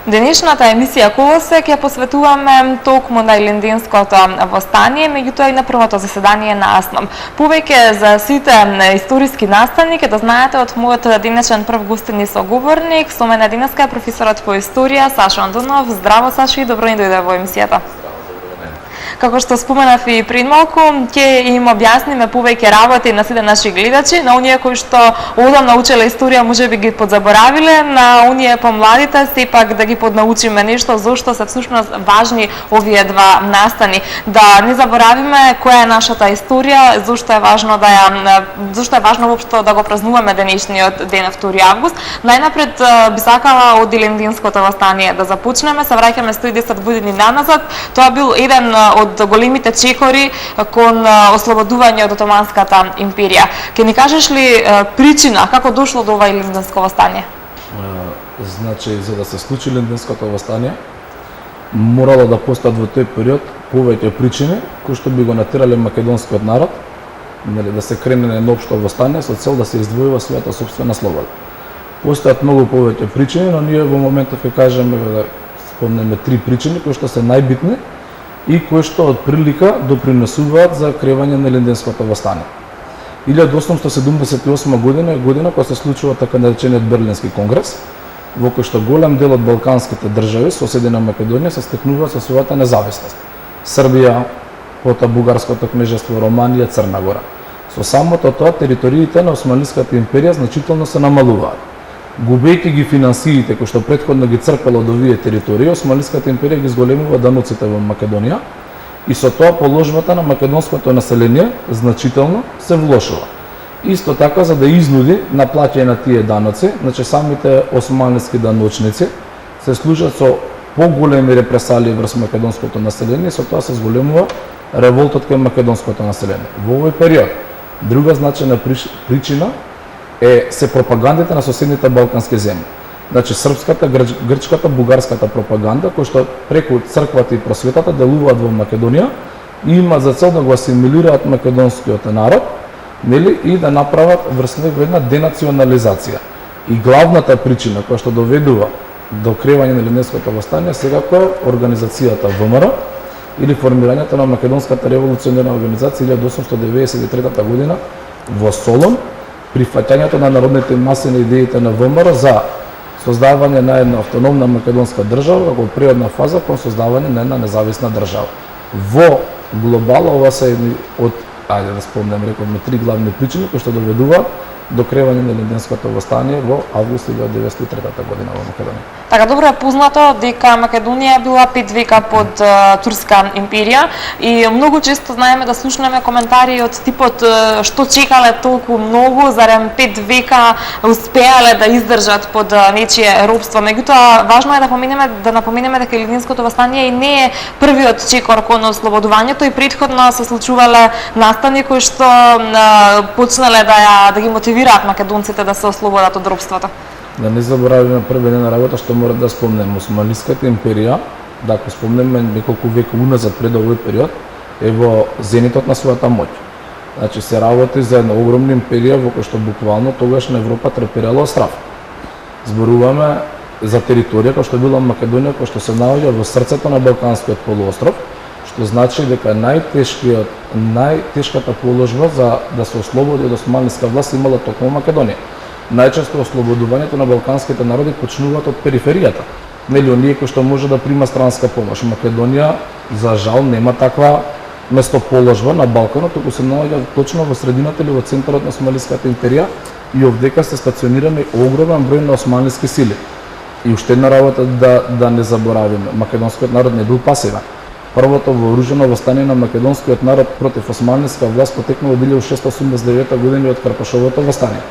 Денешната емисија Колосе ќе посветуваме токму на Илинденското востание, меѓутоа и на првото заседание на АСНОМ. Повеќе за сите историски настани ќе да знаете од мојот денешен прв гостин и соговорник. Со мене денеска е професорот по историја Сашо Андунов. Здраво, Сашо, и добро ни дојде во емисијата. Како што споменав и пред малку, ќе им објасниме повеќе работи на сите наши гледачи, на оние кои што одамна учеле историја, можеби ги подзаборавиле, на оние помладите сепак да ги поднаучиме нешто зошто се всушност важни овие два настани. Да не заборавиме која е нашата историја, зошто е важно воопшто да го празнуваме денешниот ден 2 август. Најнапред би сакала од Илинденското востание да започнеме. Се враќаме 110 години наназад. Тоа бил еден од големите чекори кон ослободување од Отоманската империја. Ке ни кажеш ли причина како дошло до ова Илинденско востание? Значи, за да се случи Илинденското востание, морало да постојат во тој период повеќе причини кои што би го натерале македонскиот народ да се крене на едно општо востание со цел да се издвојува својата сопствена слобода. Постојат многу повеќе причини, но ние во моментов ќе кажеме да спомнеме 3 причини кои што се најбитни и кои што од прилика допринесуваат за кревање на Илинденското востание. 1878 година е година кога се случува така наречениот Берлински конгрес, во кој што голем дел од балканските држави, соседи на Македонија, се стекнуваат со својата независност. Србија, потоа Бугарското кнежество, Романија, Црна Гора. Со самото тоа териториите на Османлиската империја значително се намалуваат. Губејќи ги финансиите кои што претходно ги црпела од овие територии, Османлиската империја ги зголемува даноците во Македонија и со тоа положбата на македонското население значително се влошува. Исто така, за да изнуди на плаќање на тие даноци, значи самите османлиски даночници се служат со поголеми репресалии врз македонското население и со тоа се зголемува револтот кон македонското население. Во овој период, друга значајна причина се пропагандите на соседните балкански земји. Значи српската, грчката, бугарската пропаганда, кои што преку црквата и просветата делуваат во Македонија и имаат за цел да го асимилираат македонскиот народ, нели, и да направат врз него една денационализација. И главната причина која што доведува до кревање на Илинденското востание секако е организацијата ВМРО или формирањето на Македонската револуционерна организација 1893 година во Солун, прифаќањето на народните маси на идеите на ВМРО за создавање на една автономна македонска држава како преодна фаза кон создавање на една независна држава. Во глобал ова се едни од, ајде да спомнем, рековме 3 главни причини кои што доведуваат до кревање на Илинденското востание во август 1903 година во Македонија. Така добро е познато дека Македонија била 5 века под турска империја и многу често знаеме да слушнеме коментари од типот што чекале толку многу, зарем 5 века успеале да издржат под нечие робство. Меѓутоа важно е да напоменеме дека Илинденското востание и не е првиот чекор кон ослободувањето и претходно се случувале настани кои што почнале да ги мотивираат македонците да се ослободат од робството. Да не заборавиме прва една работа што мора да спомнеме. Османлиската империја, да ако спомнеме неколку века уназад пред овој период, е во зенитот на својата моќ. Значи се работи за една огромна империја во која што буквално тогаш на Европа треперела страв. Зборуваме за територија која што била Македонија, која што се наоѓа во срцето на Балканскиот полуостров, што значи дека најтешката положба за да се ослободи од османлиска власт имала токму Македонија. Најчесто ослободувањето на балканските народи почнуваат од периферијата. Нели, оние кои што може да прима странска помош. Македонија, за жал, нема таква местоположба на Балканот, туку се наоѓа точно во средината или во центарот на Османлиската империја и овдека се стационирани огромен број на османлиски сили. И уште една работа да не заборавиме, македонскиот народ не бил пасивен. Првото вооружено востание на македонскиот народ против османлиска власт потекнува 1689 година од Карпашовото востание,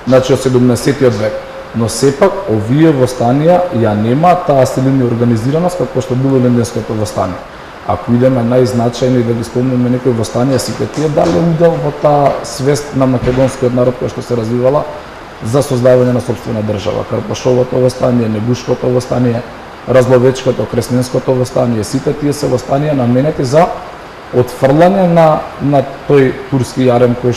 значи од 17-тиот век. Но сепак овие востанија ја нема таа силна организираност како што било Илинденското востание. Ако идеме најзначајни да ги спомнеме некои востанија, сите тие дали удел во таа свест на македонскиот народ која што се развивала за создавање на сопствена држава. Карпашовото востание, Негушкото востание, Разловечкото, Кресненското востание, сите тие се востанија наменети за отфрлање на тој турски јарем кој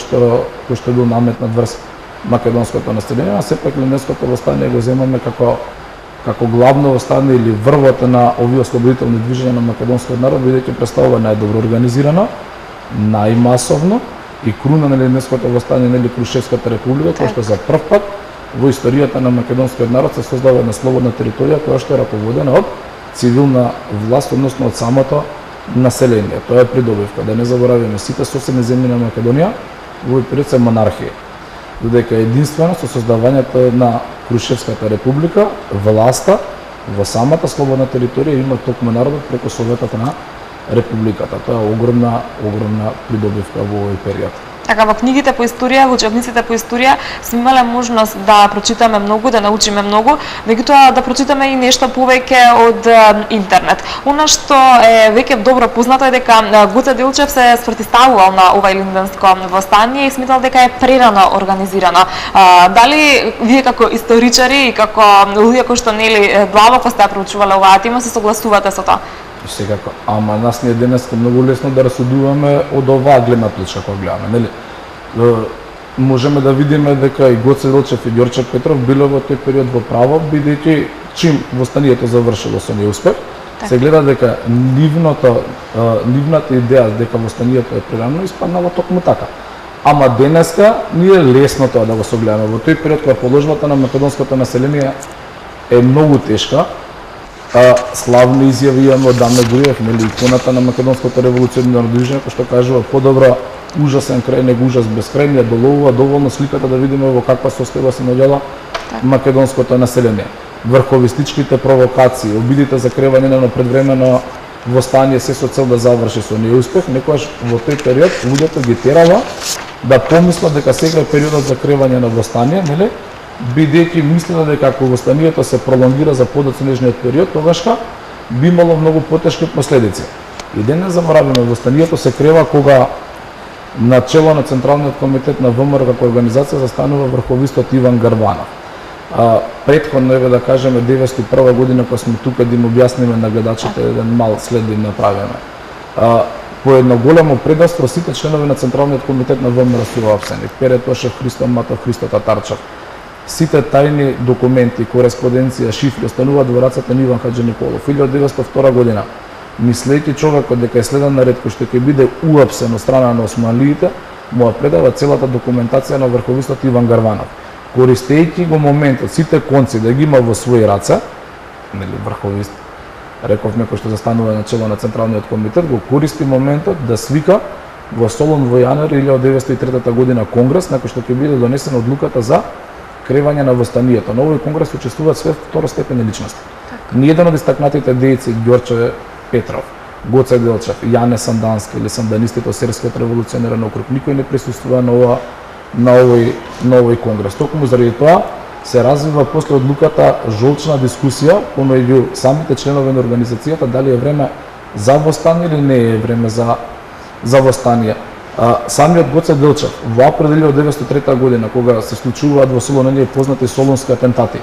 што бил наметнат врз македонското население, а сепак Илинденското востание го земаме како како главно восстание или врвот на овие ослободителни движења на македонскиот народ, бидејќи представува најдобро организирано, најмасовно и круна на Лендинското восстание на Крушевската република, која што за прв пат во историјата на македонскиот народ се создава една слободна територија која што е раководена од цивилна власт, односно од самото население. Тоа е придобивка. Да не забораваме, сите соседни земји на Македонија во овој период се монархија. Додека единствено со создавањето на Крушевската република, власта во самата слободна територија има токму народот преку Советот на републиката. Тоа е огромна придобивка во овој период. Така, во книгите по историја, во учебниците по историја сме имале можност да прочитаме многу, да научиме многу, меѓутоа да прочитаме и нешто повеќе од интернет. Она што е веќе добро познато е дека Гоце Делчев се спротивставувал на ова Илинденско восстание и сметал дека е прерано организирано. Дали вие како историчари и како луѓе кои што нели длабоко сте проучувале оваа тема се согласувате со тоа? Секако, ама нас не е денеска многу лесно да расудуваме од оваа гледна точка која гледаме, нели? Можеме да видиме дека и Гоце Делчев и Ѓорче Петров биле во тој период во право, бидејќи чим восстанието завршило со неуспех, се гледа дека нивната идеја дека восстанието е прерано испаднала токму така. Ама денеска ни е лесно тоа да го согледаме. Во тој период кога положбата на македонското население е многу тешка, славни изјави имаме од Даме Груев, нели, иконата на македонското револуционерно движење, кој што кажува подобро ужасен крај него ужас безкрај, ни доловува доволно сликата да видиме во каква состојба се наоѓала македонското население. Врховистичките провокации, обидите за кревање на предвремено восстание се со цел да заврши со неуспех, некогаш во тој период луѓето ги терала да помислат дека сега е периодот за кревање на восстание, нели? Бидејќи мислела дека ако восстанието се пролонгира за подоцнежниот период, тогашка би имало многу потешки последици. И да не забораваме, восстанието се крева кога на чело на Централниот комитет на ВМРО како организација застанува врховистот Иван Гарванов. Претходно, еве да кажеме, 1991 година, кога сме тука да им објасниме на гледачите еден мал след да им направиме. По едно големо предавство сите членови на Централниот комитет на ВМРО сува апсени. Пере Тошев, Христо Матов, Христо Татарчев. Сите тајни документи, кореспонденција, шифри остануваат во рацете на Иван Хаџи Николов. 1902 година, мислејќи човекот дека е следен на ред кој што ќе биде уапсен од страна на османлиите, му ја предава целата документација на врховистот Иван Гарванов. Користејќи го моментот, сите конци да ги има во своји раце, нели врховист, рековме кој што застанува на чело на Централниот комитет, го користи моментот да свика во Солун во јануари 1903 година конгрес, на кој што ќе биде донесена одлуката за кревање на восстанието. На овој конгрес учествуваат све второстепени личности. Ниеден од истакнатите дејци Ѓорче Петров, Гоце Делчев, Јане Сандански или санданистите од Серскиот револуционерен округ, никој не присуствува на овој конгрес. Токму заради тоа се развива после одлуката жолчна дискусија помеѓу самите членови на организацијата дали е време за восстание или не е време за восстание. Самиот Гоце Делчев во април 1903 година, кога се случуваат во Солун оние познати солунски атентати,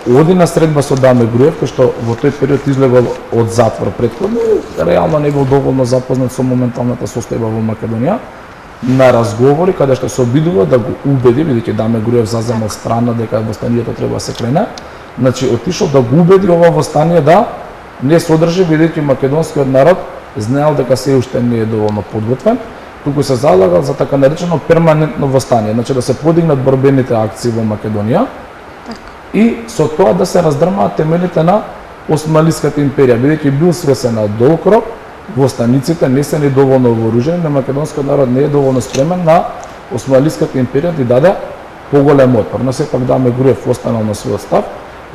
оди на средба со Даме Груев, кој што во тој период излегол од затвор претходно, реално не бил доволно запознат со моменталната состојба во Македонија, на разговори каде што се обидува да го убеди, бидејќи Даме Груев заземал страна дека восстанието треба да се крене, значи отишол да го убеди ова восстание да не се одржи, бидејќи македонскиот народ знаел дека се уште не е доволно подготвен, туку се залагал за така наречено перманентно восстание, значи да се подигнат борбените акции во Македонија и со тоа да се раздрмаат темелите на Османлиската империја, бидејќи бил свесен на долг рок, восстаниците не се недоволно вооружени, на македонскиот народ не е доволно спремен на Османлиската империја да даде поголем отпор. Но сепак Даме Груев останал на својот став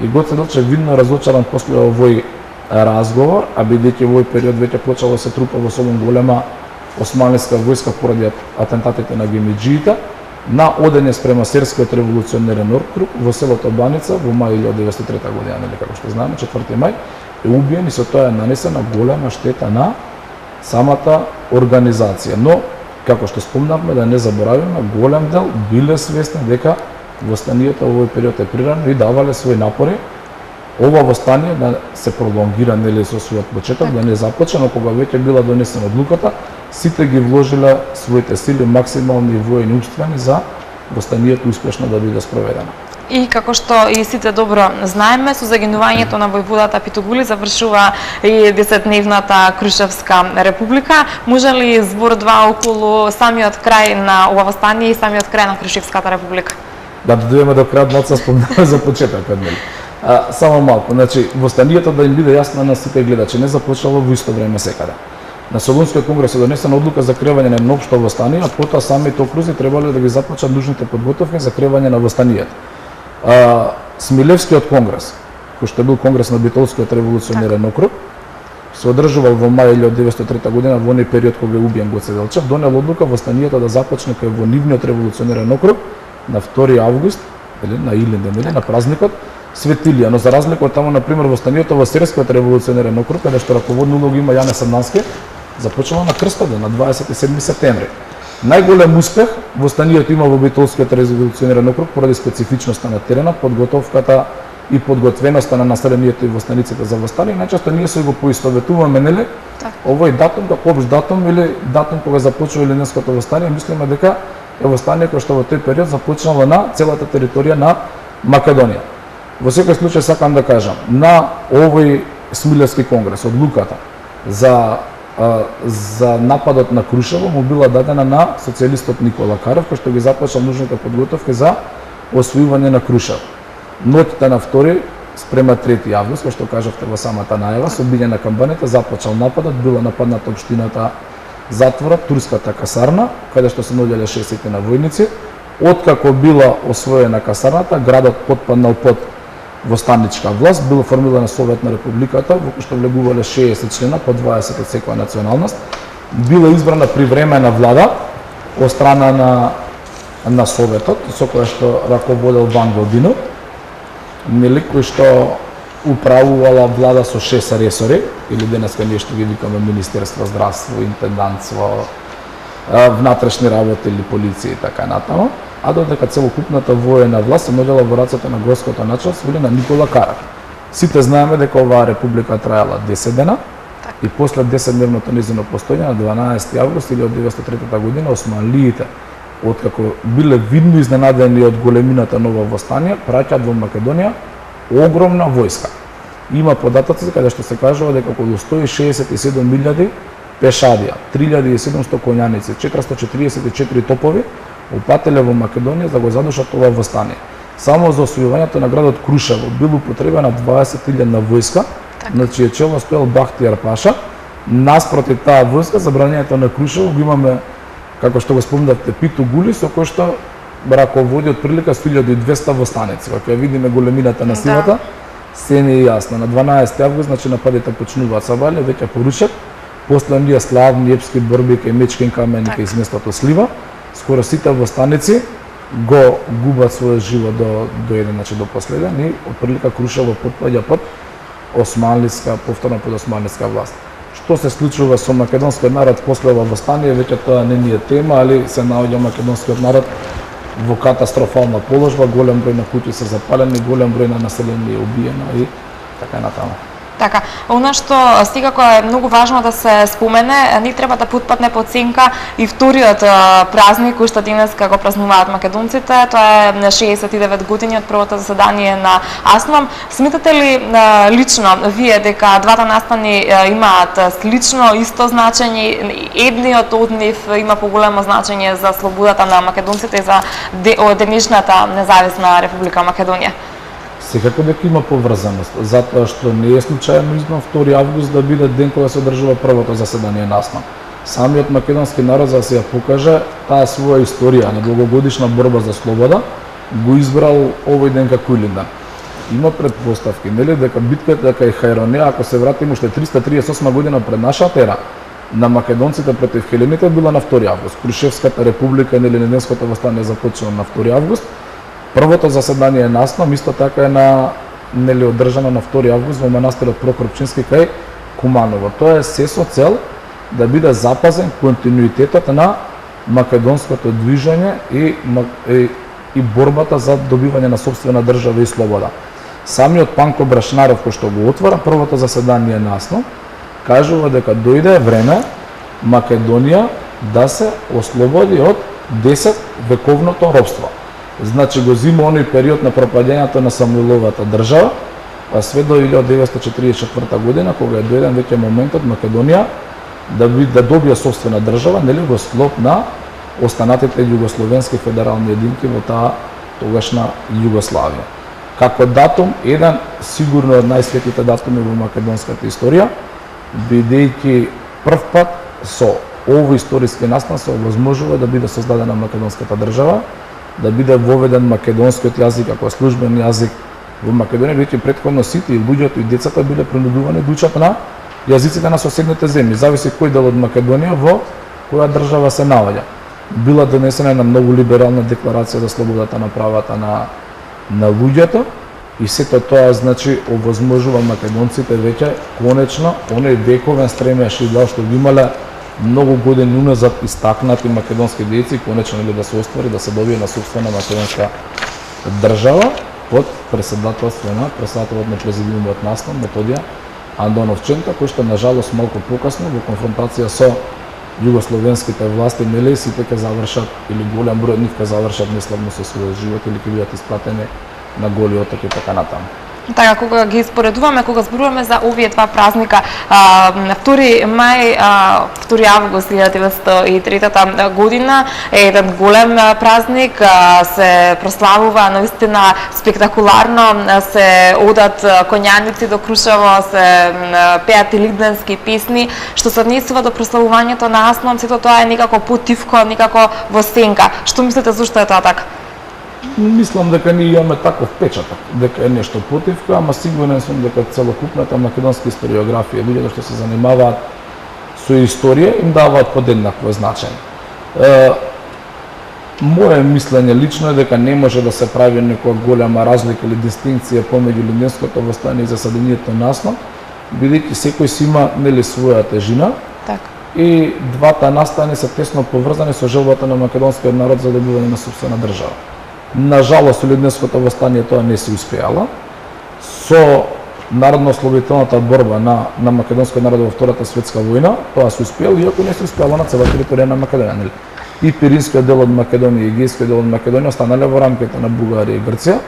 и Гоце Делчев видно разочаран после овој разговор, а бидејќи во овој период веќе почело да се трупа во Солун голема османлиска војска поради атентатите на гемиџиите, на одење спрема Серскиот револуционерен округ во селото Баница во мај 1903 година, нели како што знаеме, 4 мај, е убиен и со тоа е нанесена голема штета на самата организација. Но, како што спомнавме, да не заборавиме, голем дел биле свесни дека восстанието во овој период е прирано и давале своји напори ова восстание да се пролонгира, нели, со својот почеток, да не започне, но кога веќе била донесена одлуката, сите ги вложиле своите сили максимални војни умствени за восстанието успешно да биде спроведено. И како што и сите добро знаеме, со загинувањето на војводата Питогули завршува и 10-дневната Крушевска република. Може ли збор два околу самиот крај на ова востание и самиот крај на Крушевската република? Да додиме до крајот, малку спомнаме за почетокот, нели? Само малку, значи востанието да им биде јасно на сите гледачи, не започнало во исто време секаде. На Солунскиот конгрес е донесена одлука за кревање на општо востание, а потоа самите окрузи требале да ги започнат нужните подготовки за кревање на востанието. Смилевскиот конгрес, кој што бил конгрес на Битолскиот револуционерен округ, се одржувал во мај 1903 година во оној период кога е убиен Гоце Делчев, донел одлука востанието да започне кај во нивниот револуционерен округ на 2 август, или на Илинден, на празникот Свети Илија, но за разлика од таму, например, востанието во Серскиот револуционерен округ, каде што раководна улога има Јане Сандански, започнало на Крстоден, на 27 септември. Најголем успех востанието има во Битолскиот револуционерен округ поради специфичноста на теренот, подготовката и подготвеноста на населението и востаниците за востание. Најчесто ние се го поистоветуваме, нели? Овој датум како општ датум или датум кога започува Илинденското востание, мислиме дека е востание кој што во тој период започнало на целата територија на Македонија. Во секој случај сакам да кажам, на овој Смилевски конгрес одлуката за нападот на Крушево му била дадена на социјалистот Никола Карев, кој што ги започнал нужните подготовки за освојување на Крушево. Ноќта на 2 спрема 3 август, кој што кажавте во самата најава, со биње на камбаните започнал нападот, била нападната општината Затвора, турската касарна, каде што се наоѓале 60 на војници. Откако била освоена касарната, градот потпаднал под востаничка власт, била формирана Советна републиката, во кој што влегувале 60 члена, по 20 од секоја националност. Била избрана привремена влада од страна на Советот, со која што раководел Ван Годинов, нели, кој што управувала влада со 6 ресори, или денеска ние што ги викаме Министерство здравство, интендантство, внатрешни работи или полиција и така натаму, а додека целокупната воена власт се наоѓала во рацете на горското началство или на Никола Карев. Сите знаеме дека оваа република траела 10 дена и после 10-дневното незино постоење на 12 август 1903 година османлиите, откако биле видно изненадени од големината на ова востание, праќаат во Македонија огромна војска. Има податоци каде што се кажува дека околу 167.000 пешадија, 3.700 коњаници, 444 топови упателе во Македонија за го задушат ова востание. Само за освојувањето на градот Крушево бил употребена 20.000 војска, на чие чело стоел Бахтијар Паша. Наспроти таа војска, забрањањето на Крушево го имаме, како што го спомнавте, Питогули, со кој што раководи од прилика 1200 востаници. Кога видиме големината на силата, се не е јасно. На 12 август, значи нападите почнуваат Сабале, веќе поручат, после оние славни епски борби кај Мечкин камен и кај местото Слива, скоро сите востаници го губат својот живот до еден, значи до последен, и од прилика Крушево потпаѓа под османлиска, повторно под османлиска власт. Што се случува со македонскиот народ после ова востание, веќе тоа не ни е тема, али се наоѓа македонскиот народ во катастрофална положба, голем број на куќи се запалени, голем број на население е убиено и така натаму. Така, она што секако е многу важно да се спомене, ни треба да потпадне под сенка и вториот празник кој што денеска го празнуваат македонците, тоа е 69 години од првото заседание на АСНОМ. Сметате ли лично вие дека двата настани имаат слично исто значење, едниот од нив има поголемо значење за слободата на македонците и за денешната независна Република Македонија? Секако дека има поврзаност, затоа што не е случајно избран 2 август да биде ден кога се одржува првото заседание на АСНОМ. Самиот македонски народ, за да се ја покаже таа своја историја на долгогодишна борба за слобода, го избрал овој ден како Илинден. Има предпоставки, нели, дека битката кај Хајронеа, ако се вратиме уште 338 година пред нашата ера, на македонците против хелените била на 2 август. Крушевската република, нели, Илинденското востание започна на 2 август. Првото заседание на АСНОМ исто така е нели одржано на 2 август во манастирот Прокопчински кај Куманово. Тоа е се со цел да биде запазен континуитетот на македонското движење и борбата за добивање на сопствена држава и слобода. Самиот Панко Брашнаров, кој што го отвора првото заседание на АСНОМ, кажува дека дојде време Македонија да се ослободи од 10 вековното робство. Значи го зима оној период на пропаѓањето на Самуиловата држава, па све до 1944 година, кога е дојден веќе моментот Македонија да добие собствена држава, нели во склоп на останатите југословенски федерални единки во таа тогашна Југославија. Како датум, еден сигурно од најсветите датуми во македонската историја, бидејќи прв пат со овој историски настан се овозможува да биде создадена македонската држава, да биде воведен македонскиот јазик како службен јазик во Македонија, бидејќи претходно сите и луѓето и децата биле принудувани да учат на јазиците на соседните земји, зависи кој дел од Македонија во која држава се наоѓа. Била донесена една многу либерална декларација за слободата на правата на луѓето и сето тоа значи овозможува македонците веќе конечно оној вековен стремеж и што ги имале многу години уназад истакнати македонски дејци конечно да се оствари да се добие на сопствена македонска држава под председателството на президиумот наслов Методија Андонов Ченка, кој што нажалост малку покасно во конфронтација со југословенските власти нели сите ќе завршат или голем број од нив ќе завршат неславно со својот живот или ќе бидат испратени на Голи оток и така натаму. Така, кога ги споредуваме, кога зборуваме за овие два празника, 2 мај, 2 август 1903 година е еден голем празник, се прославува наистина спектакуларно, се одат коњаници до Крушево, се пеат и лигденски песни, што се однесува до прославувањето на Аснон, сето тоа е некако потивко, некако во сенка. Што мислите зашто е тоа така? Мислам дека ние имаме таков печаток, дека е нешто потивко, ама сигурен сум дека целокупната македонска историографија, луѓето што се занимаваат со историја, им даваат подеднакво значење. Моје мислење лично е дека не може да се прави некоја голема разлика или дистинкција помеѓу Линденското восстание и засадењето на Аснон, бидејќи секој си има нели своја тежина. Така. И двата настани се тесно поврзани со желбата на македонскиот народ за добивање на сопствена држава. На жалост, со Линденското восстание тоа не се успеало. Со народно-ослободителната борба на македонскиот народ во Втората светска војна, тоа се успеало, иако не се успеало на цела територија на Македонија. Нели? И Пиринскиот дел од Македонија и Егејскиот дел од Македонија останале во рамките на Бугарија и Грција.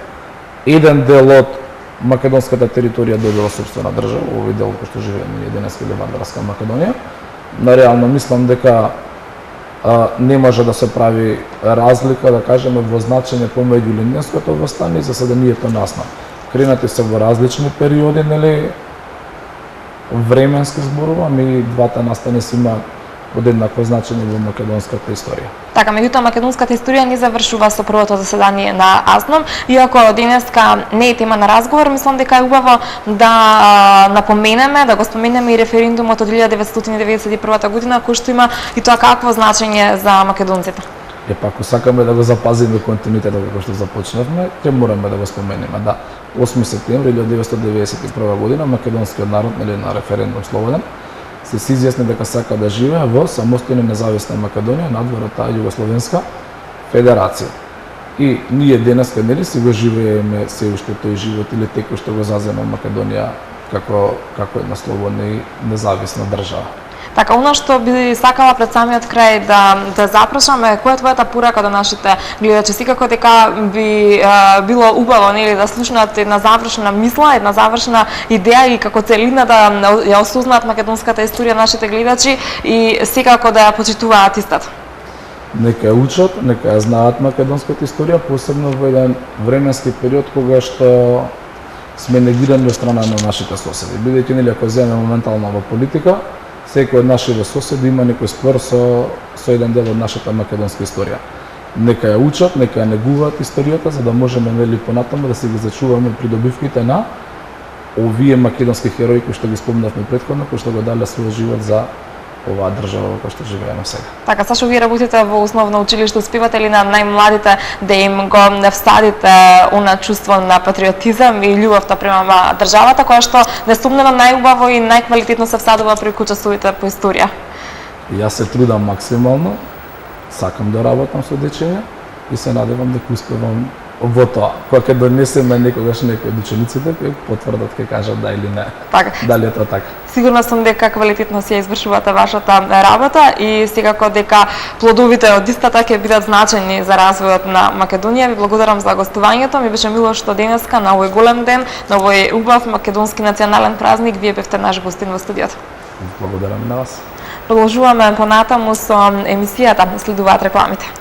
Еден дел од македонската територија добила сопствена држава, овој дел кој што живееме ние денес или Вардарска Македонија. На реално мислам дека не може да се прави разлика, да кажеме, во значење помеѓу Линденското восстание и засадањето на Аснон. Кренати се во различни периоди, нели, временски зборувам и двата настани си имаат подеднакво значење во македонската историја. Така, меѓутоа македонската историја не завршува со првото заседание на Аснон, иако денеска не е тема на разговор, мислам дека е убаво да напоменеме, да го споменеме и референдумот од 1991 година, кој што има и тоа какво значење за македонците. Ако сакаме да го запазиме континуитетот како што започнавме, ќе мораме да го споменеме. Да, 8 септември 1991 година македонскиот народ нели на референдум слободен се изјасни дека сака да живее во самостојна независна Македонија надвор од таа Југословенска федерација. И ние денеска нели си го живееме се уште тој живот или текошто го зазема Македонија како една слободна и независна држава. Така, она што би сакала пред самиот крај да запрашаме, која е твојата порака до нашите гледачи? Секако дека би било убаво нели да слушнат една завршна мисла, една завршна идеја и како целина да ја осознаат македонската историја нашите гледачи и секако да ја почитуваат истата. Нека ја учат, нека ја знаат македонската историја, посебно во еден временски период кога што сме негирани од страна на нашите соседи. Бидејќи нели ако земеме моментално во политика, секој од нашите соседи има некој спор со еден дел од нашата македонска историја. Нека ја учат, нека ја негуваат историјата, за да можеме нели понатаму да се ги зачуваме придобивките на овие македонски херои кои што ги спомнавме претходно, кои што го дале својот живот за оваа држава во која што живееме сега. Така, Сашо, вие работите во основно училиште, успевате ли на најмладите да им го всадите она чувство на патриотизам и љубовта према државата, која што несумнено најубаво и најквалитетно се всадува преку часовите по историја? Јас се трудам максимално, сакам да работам со дечиња и се надевам дека успевам во тоа. Кога ќе донесеме некогаш некој од учениците, ќе потврдат, ќе кажат да или не. Така. Дали е тоа така? Сигурна сум дека квалитетно си ја извршувате вашата работа и секако дека плодовите од истата ќе бидат значајни за развојот на Македонија. Ви благодарам за гостувањето. Ми беше мило што денеска на овој голем ден, на овој убав македонски национален празник, вие бевте наш гостин во студиото. Благодарам на вас. Продолжуваме понатаму со емисијата, следуваат рекламите.